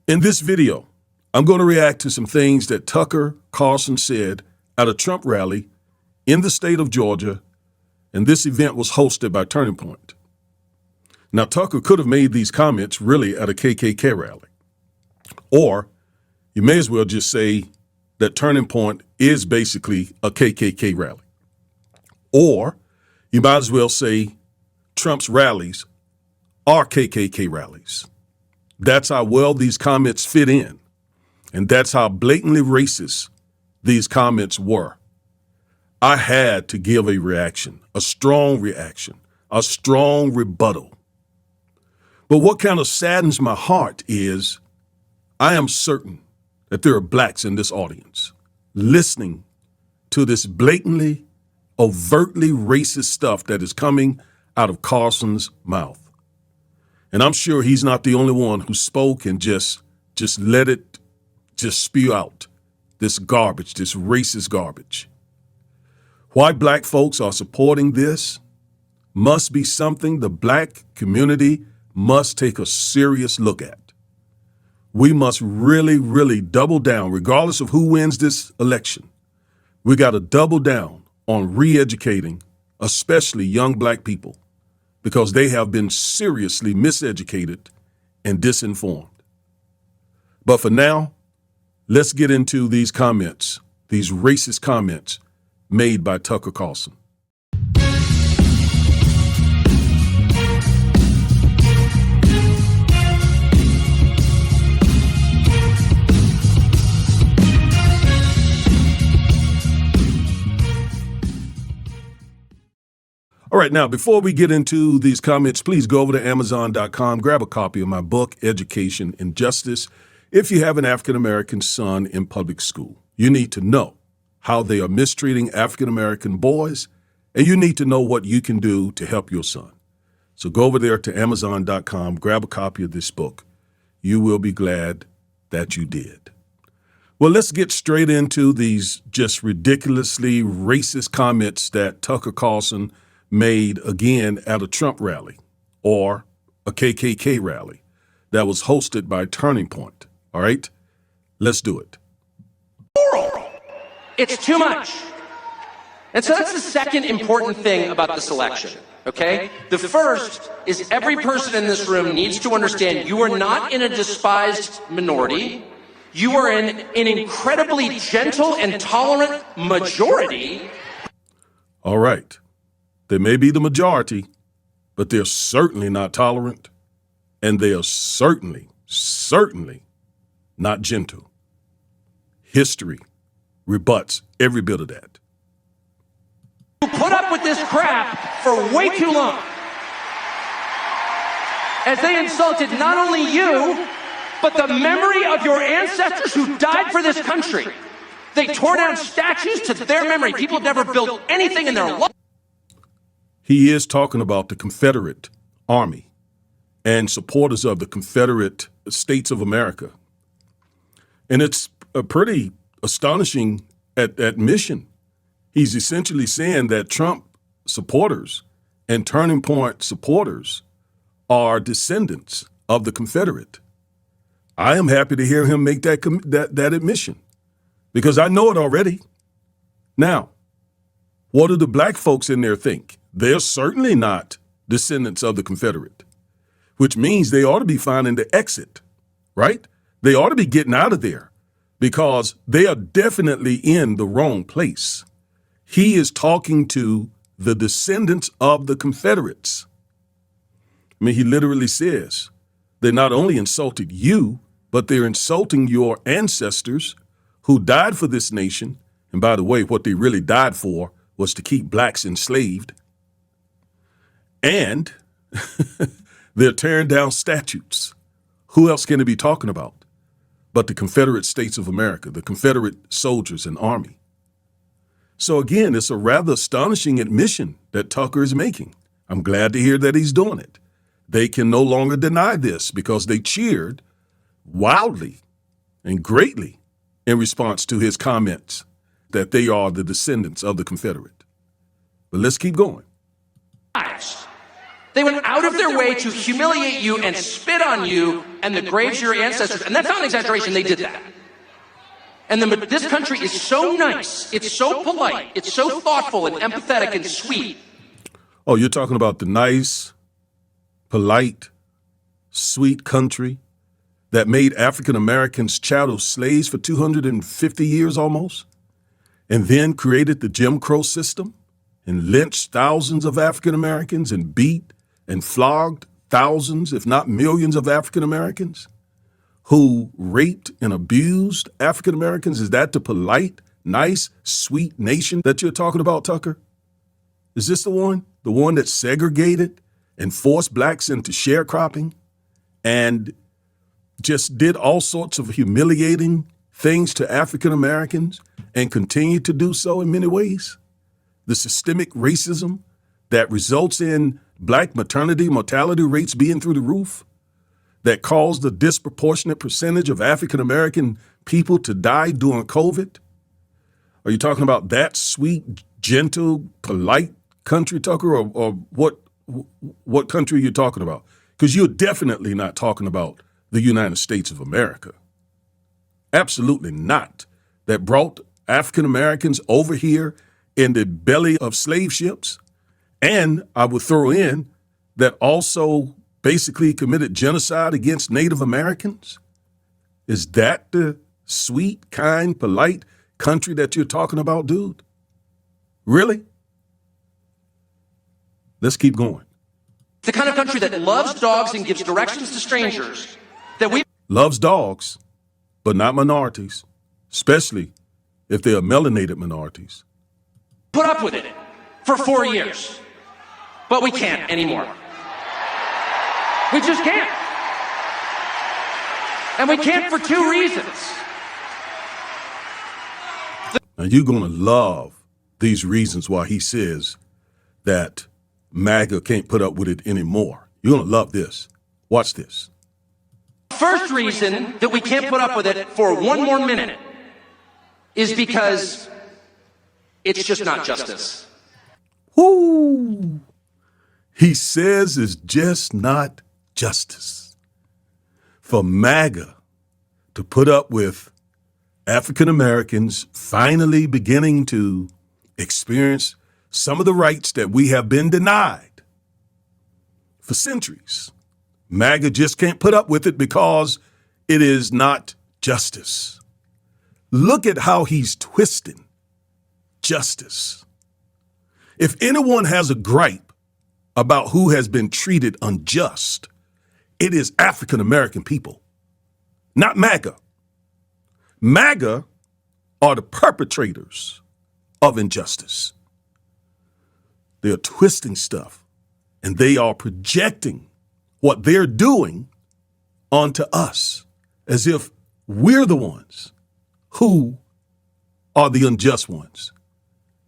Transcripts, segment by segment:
In this video, I'm going to react to some things that Tucker Carlson said at a Trump rally in the state of Georgia, and this event was hosted by Turning Point. Now, Tucker could have made these comments really at a KKK rally, or you may as well just say that Turning Point is basically a KKK rally, or you might as well say Trump's rallies are KKK rallies. That's how well these comments fit in, and that's how blatantly racist these comments were. I had to give a reaction, a strong rebuttal. But what kind of saddens my heart is I am certain that there are blacks in this audience listening to this blatantly, overtly racist stuff that is coming out of Carlson's mouth. And I'm sure he's not the only one who spoke and just let it just spew out this garbage, this racist garbage. Why black folks are supporting this must be something the black community must take a serious look at. We must really double down, regardless of who wins this election. We got to double down on re-educating, especially young black people, because they have been seriously miseducated and disinformed. But for now, let's get into these comments, these racist comments made by Tucker Carlson. All right, now, before we get into these comments, please go over to Amazon.com, grab a copy of my book, Education and Justice. If you have an African-American son in public school, you need to know how they are mistreating African-American boys, and you need to know what you can do to help your son. So go over there to Amazon.com, grab a copy of this book. You will be glad that you did. Well, let's get straight into these just ridiculously racist comments that Tucker Carlson made again at a Trump rally or a KKK rally that was hosted by Turning Point. All right, let's do it. It's too much. And so that's the second important thing about this election, okay? The first is every person in this room needs to understand you are not in a despised minority. You are in an incredibly gentle and tolerant majority. All right. They may be the majority, but they're certainly not tolerant, and they are certainly not gentle. History rebuts every bit of that. You put up with this crap for way too long, as they insulted not only you, but the memory of your ancestors who died for this country. They tore down statues to their memory. People have never built anything in their life. He is talking about the Confederate Army and supporters of the Confederate States of America. And it's a pretty astonishing admission. He's essentially saying that Trump supporters and Turning Point supporters are descendants of the Confederate. I am happy to hear him make that admission because I know it already. Now, what do the black folks in there think? They're certainly not descendants of the Confederate, which means they ought to be finding the exit, right? They ought to be getting out of there because they are definitely in the wrong place. He is talking to the descendants of the Confederates. I mean, he literally says they not only insulted you, but they're insulting your ancestors who died for this nation. And by the way, what they really died for was to keep blacks enslaved. And they're tearing down statues. Who else can it be talking about but the Confederate States of America, the Confederate soldiers and army? So again, it's a rather astonishing admission that Tucker is making. I'm glad to hear that he's doing it. They can no longer deny this because they cheered wildly and greatly in response to his comments that they are the descendants of the Confederate. But let's keep going. They went out of their way to humiliate you and spit on you and the graves of your ancestors. And that's not an exaggeration, they did that. And this country is so nice, it's so polite, it's so thoughtful and empathetic and sweet. Oh, you're talking about the nice, polite, sweet country that made African Americans chattel slaves for 250 years almost, and then created the Jim Crow system and lynched thousands of African Americans and beat and flogged thousands, if not millions, of African Americans who raped and abused African Americans? Is that the polite, nice, sweet nation that you're talking about, Tucker? Is this the one? The one that segregated and forced blacks into sharecropping and just did all sorts of humiliating things to African Americans and continue to do so in many ways? The systemic racism that results in black maternity mortality rates being through the roof, that caused a disproportionate percentage of African American people to die during COVID? Are you talking about that sweet, gentle, polite country, Tucker, or what country are you talking about? Because you're definitely not talking about the United States of America. Absolutely not. That brought African Americans over here in the belly of slave ships. And I would throw in that also basically committed genocide against Native Americans. Is that the sweet, kind, polite country that you're talking about, dude? Really? Let's keep going. The kind of country that loves dogs and gives directions to strangers. That we loves dogs, but not minorities, especially if they are melanated minorities. Put up with it for 4 years, but we can't anymore. We just can't. And we can't for 2 reasons. Now you're going to love these reasons why he says that MAGA can't put up with it anymore. You're going to love this. Watch this. First reason that we can't put up with it for 1 more minute is because it's just not justice. Woo! He says it's just not justice. For MAGA to put up with African Americans finally beginning to experience some of the rights that we have been denied for centuries. MAGA just can't put up with it because it is not justice. Look at how he's twisting justice. If anyone has a gripe about who has been treated unjust, it is African American people, not MAGA. MAGA are the perpetrators of injustice. They are twisting stuff, and they are projecting what they're doing onto us as if we're the ones who are the unjust ones.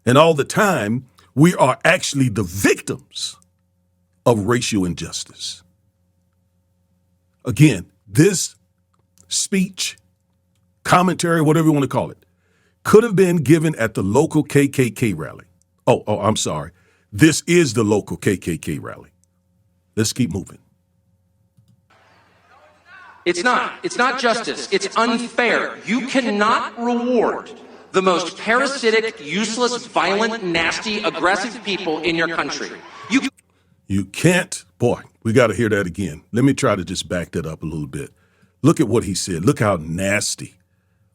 And all the time, we are actually the victims of racial injustice. Again, this speech, commentary, whatever you want to call it, could have been given at the local KKK rally. Oh, I'm sorry. This is the local KKK rally. Let's keep moving. It's not justice. It's unfair. You cannot reward the most parasitic, useless, violent, nasty, aggressive people in your country. You can't, boy, we got to hear that again. Let me try to just back that up a little bit. Look at what he said. Look how nasty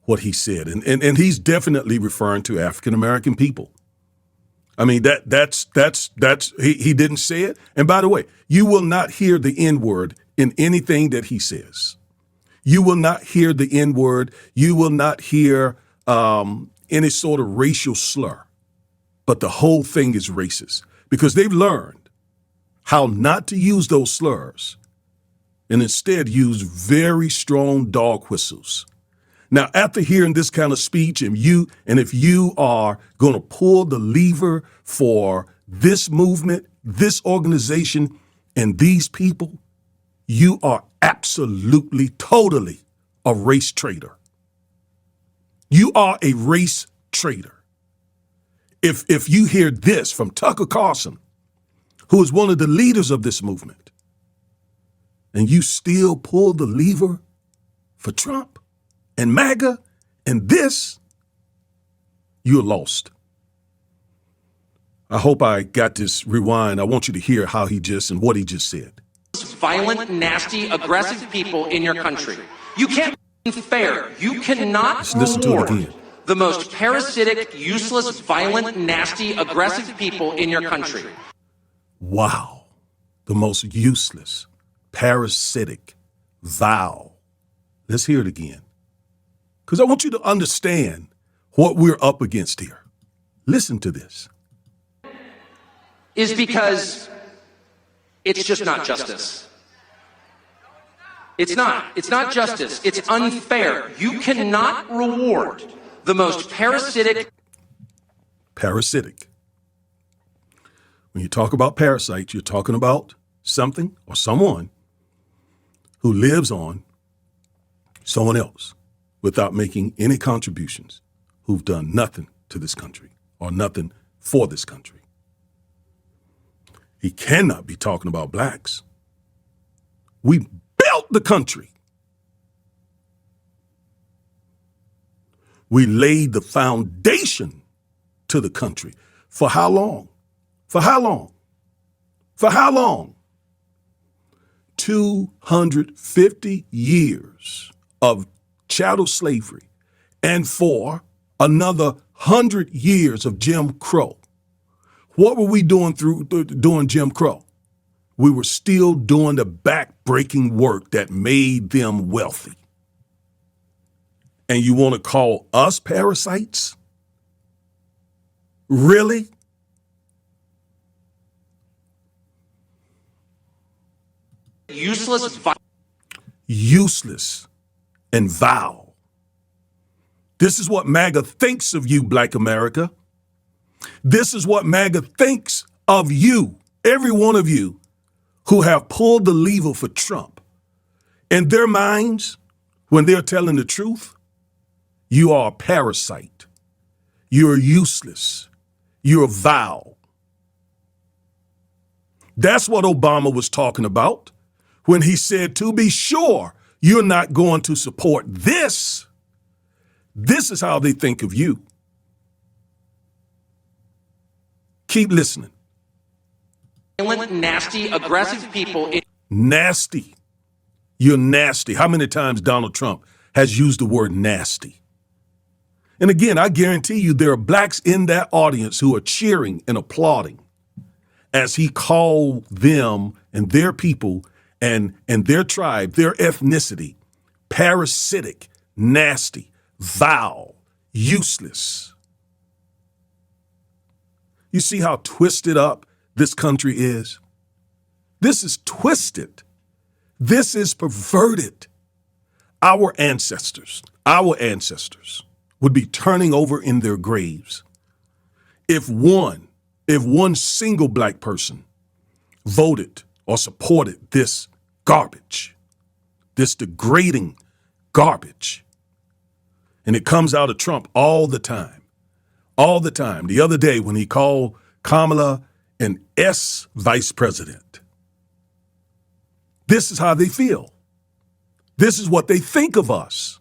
what he said. And he's definitely referring to African American people. I mean, he didn't say it. And by the way, you will not hear the N-word in anything that he says. You will not hear the N-word. You will not hear any sort of racial slur. But the whole thing is racist because they've learned how not to use those slurs and instead use very strong dog whistles. Now, after hearing this kind of speech, and if you are going to pull the lever for this movement, this organization, and these people, you are absolutely, totally a race traitor. You are a race traitor. If you hear this from Tucker Carlson, who is one of the leaders of this movement, and you still pull the lever for Trump and MAGA and this, you're lost. I hope I got this rewind. I want you to hear how he just and what he just said. Violent, nasty, aggressive people in your country. You can't be fair. You cannot reward the most parasitic, useless, violent, nasty, aggressive people in your country. Wow. The most useless, parasitic, vile. Let's hear it again. Because I want you to understand what we're up against here. Listen to this. Is because it's just not justice. It's not. It's not justice. It's unfair. You cannot reward the most parasitic. Parasitic. When you talk about parasites, you're talking about something or someone who lives on someone else without making any contributions, who've done nothing to this country or nothing for this country. He cannot be talking about blacks. We built the country. We laid the foundation to the country. For how long? For how long? For how long? 250 years of chattel slavery and for another 100 years of Jim Crow. What were we doing during Jim Crow? We were still doing the back-breaking work that made them wealthy. And you want to call us parasites? Really? Useless and vile. This is what MAGA thinks of you, Black America. This is what MAGA thinks of you, every one of you who have pulled the lever for Trump. In their minds, when they're telling the truth, you are a parasite. You're useless. You're vile. That's what Obama was talking about when he said, to be sure, you're not going to support this. This is how they think of you. Keep listening. Violent, nasty, aggressive people. Nasty. You're nasty. How many times Donald Trump has used the word nasty? And again, I guarantee you there are blacks in that audience who are cheering and applauding as he called them and their people and their tribe, their ethnicity, parasitic, nasty, vile, useless. You see how twisted up this country is? This is twisted. This is perverted. Our ancestors would be turning over in their graves if one single black person voted or supported this garbage, this degrading garbage. And it comes out of Trump all the time. All the time. The other day when he called Kamala an S vice president. This is how they feel. This is what they think of us.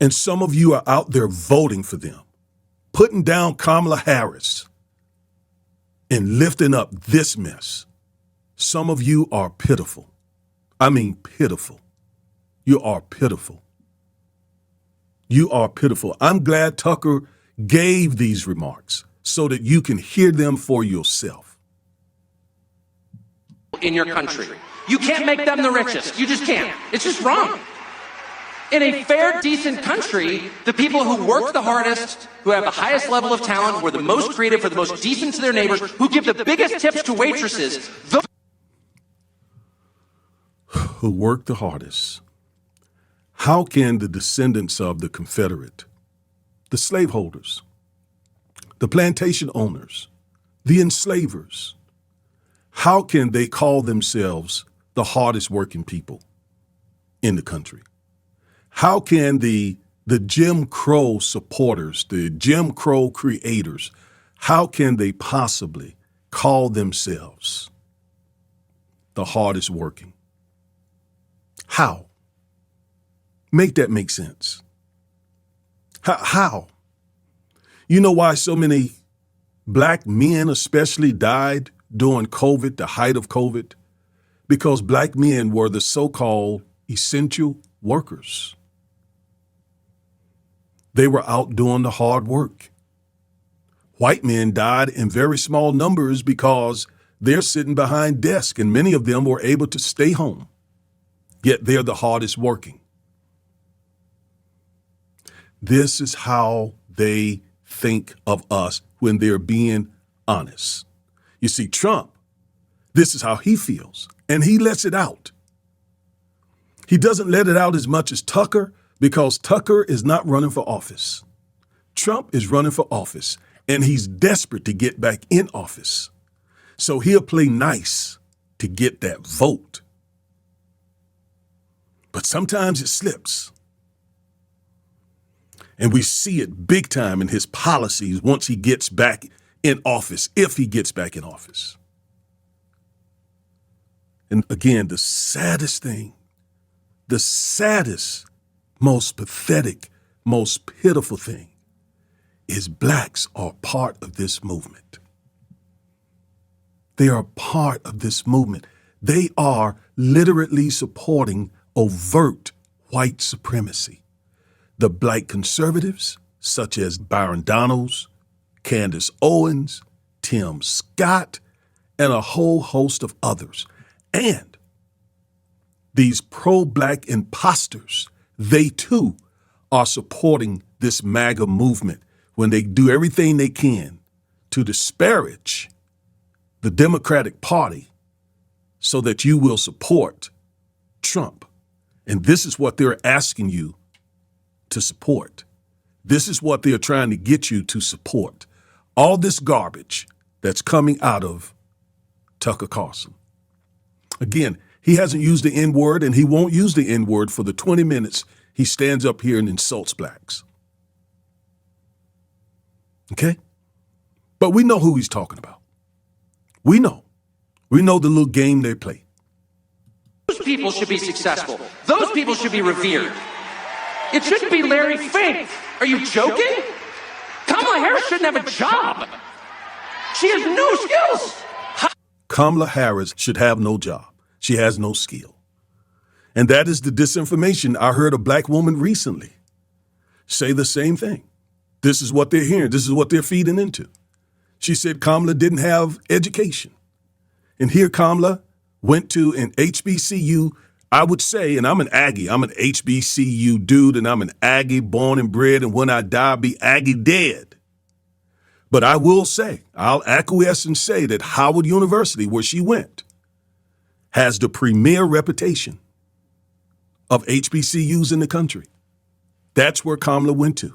And some of you are out there voting for them, putting down Kamala Harris and lifting up this mess. Some of you are pitiful. I mean pitiful. You are pitiful. You are pitiful. I'm glad Tucker gave these remarks so that you can hear them for yourself. In your country. You can't make them the richest. You just can't. It's just wrong. In a fair, decent country, the people who work the hardest, who have the highest level of talent, who are the most creative, who are the most decent to their neighbors, who give the biggest tips to waitresses, who work the hardest. How can the descendants of the Confederate, the slaveholders, the plantation owners, the enslavers, how can they call themselves the hardest working people in the country? How can the Jim Crow supporters, the Jim Crow creators, how can they possibly call themselves the hardest working. How? Make that make sense. How? You know why so many black men especially died during COVID, the height of COVID? Because black men were the so-called essential workers. They were out doing the hard work. White men died in very small numbers because they're sitting behind desks and many of them were able to stay home. Yet they're the hardest working. This is how they think of us when they're being honest. You see, Trump, this is how he feels, and he lets it out. He doesn't let it out as much as Tucker because Tucker is not running for office. Trump is running for office, and he's desperate to get back in office. So he'll play nice to get that vote. But sometimes it slips. And we see it big time in his policies once he gets back in office, if he gets back in office. And again, the saddest thing, the saddest, most pathetic, most pitiful thing is blacks are part of this movement. They are part of this movement. They are literally supporting overt white supremacy. The black conservatives, such as Byron Donalds, Candace Owens, Tim Scott, and a whole host of others. And these pro-black imposters, they too are supporting this MAGA movement when they do everything they can to disparage the Democratic Party so that you will support Trump. And this is what they're asking you to support. This is what they're trying to get you to support. All this garbage that's coming out of Tucker Carlson. Again, he hasn't used the N-word and he won't use the N-word for the 20 minutes he stands up here and insults blacks. Okay? But we know who he's talking about. We know. We know the little game they play. Those people should be successful. Those people should be revered. It shouldn't be Larry Fink. Are you joking? Kamala Harris shouldn't have a job. She has no skills. Kamala Harris should have no job. She has no skill. And that is the disinformation. I heard a black woman recently say the same thing. This is what they're hearing. This is what they're feeding into. She said Kamala didn't have education. And here Kamala went to an HBCU, I would say, and I'm an Aggie, I'm an HBCU dude, and I'm an Aggie born and bred, and when I die, I'll be Aggie dead. But I will say, I'll acquiesce and say that Howard University, where she went, has the premier reputation of HBCUs in the country. That's where Kamala went to.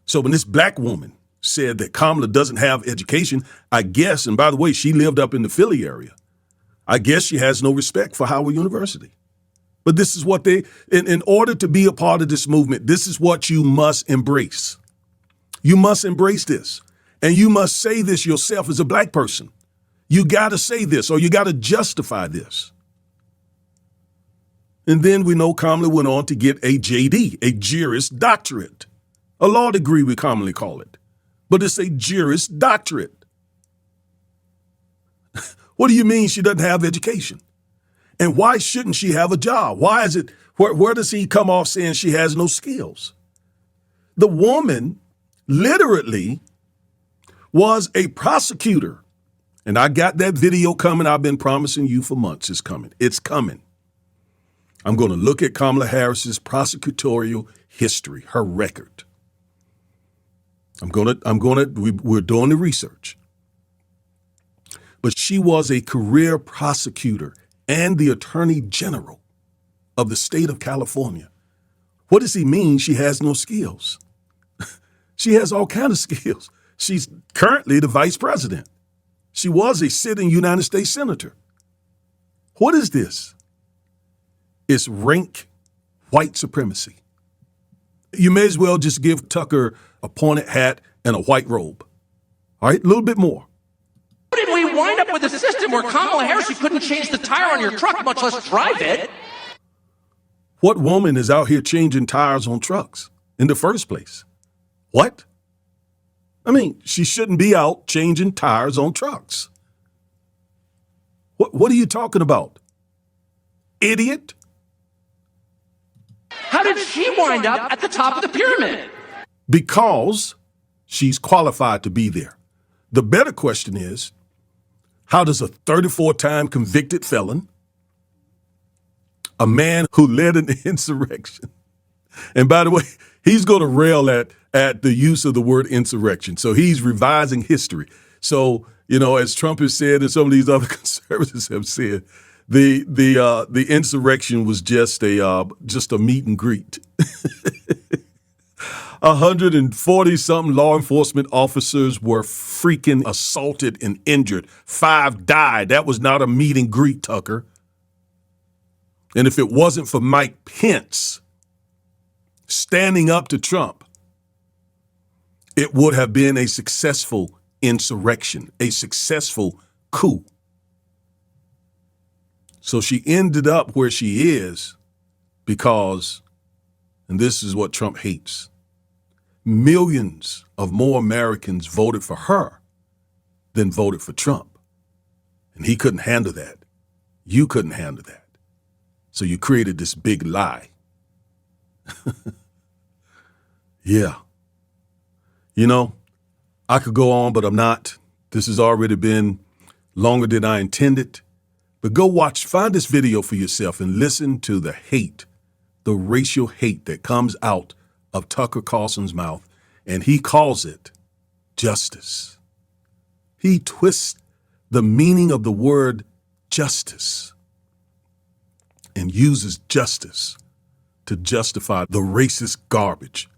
So when this black woman said that Kamala doesn't have education, I guess, and by the way, she lived up in the Philly area, I guess she has no respect for Howard University. But this is what in order to be a part of this movement, this is what you must embrace. You must embrace this. And you must say this yourself as a black person. You got to say this, or you got to justify this. And then we know Kamala went on to get a JD, a Juris Doctorate, a law degree we commonly call it. But it's a Juris Doctorate. What do you mean she doesn't have education? And why shouldn't she have a job? Why is it, where does he come off saying she has no skills? The woman literally was a prosecutor. And I got that video coming. I've been promising you for months. It's coming. It's coming. I'm going to look at Kamala Harris's prosecutorial history, her record. We're doing the research. But she was a career prosecutor and the attorney general of the state of California. What does he mean she has no skills? She has all kinds of skills. She's currently the vice president. She was a sitting United States senator. What is this? It's rank white supremacy. You may as well just give Tucker a pointed hat and a white robe. All right, a little bit more. How did we wind up with a system where Kamala Harris, you couldn't change the tire on your truck, much less drive it? What woman is out here changing tires on trucks in the first place? What? I mean, she shouldn't be out changing tires on trucks. What are you talking about? Idiot? How did she wind up at the top of the pyramid? Because she's qualified to be there. The better question is, how does a 34-time convicted felon, a man who led an insurrection, and by the way, he's going to rail at the use of the word insurrection. So he's revising history. So, as Trump has said and some of these other conservatives have said, the insurrection was just a meet and greet. 140-something law enforcement officers were freaking assaulted and injured. 5 died. That was not a meet and greet, Tucker. And if it wasn't for Mike Pence standing up to Trump, it would have been a successful insurrection, a successful coup. So she ended up where she is because, and this is what Trump hates, millions of more Americans voted for her than voted for Trump. And he couldn't handle that. You couldn't handle that. So you created this big lie. Yeah. I could go on, but I'm not. This has already been longer than I intended. But find this video for yourself and listen to the hate, the racial hate that comes out of Tucker Carlson's mouth, and he calls it justice. He twists the meaning of the word justice and uses justice to justify the racist garbage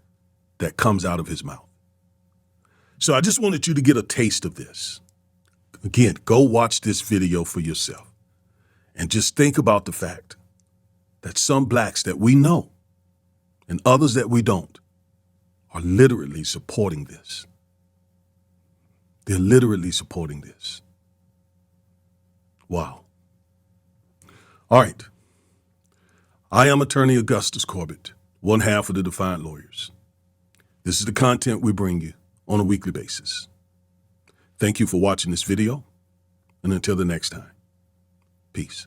that comes out of his mouth. So I just wanted you to get a taste of this. Again, go watch this video for yourself and just think about the fact that some blacks that we know and others that we don't are literally supporting this. They're literally supporting this. Wow. All right. I am Attorney Augustus Corbett, one half of the Defiant Lawyers. This is the content we bring you on a weekly basis. Thank you for watching this video, and until the next time, peace.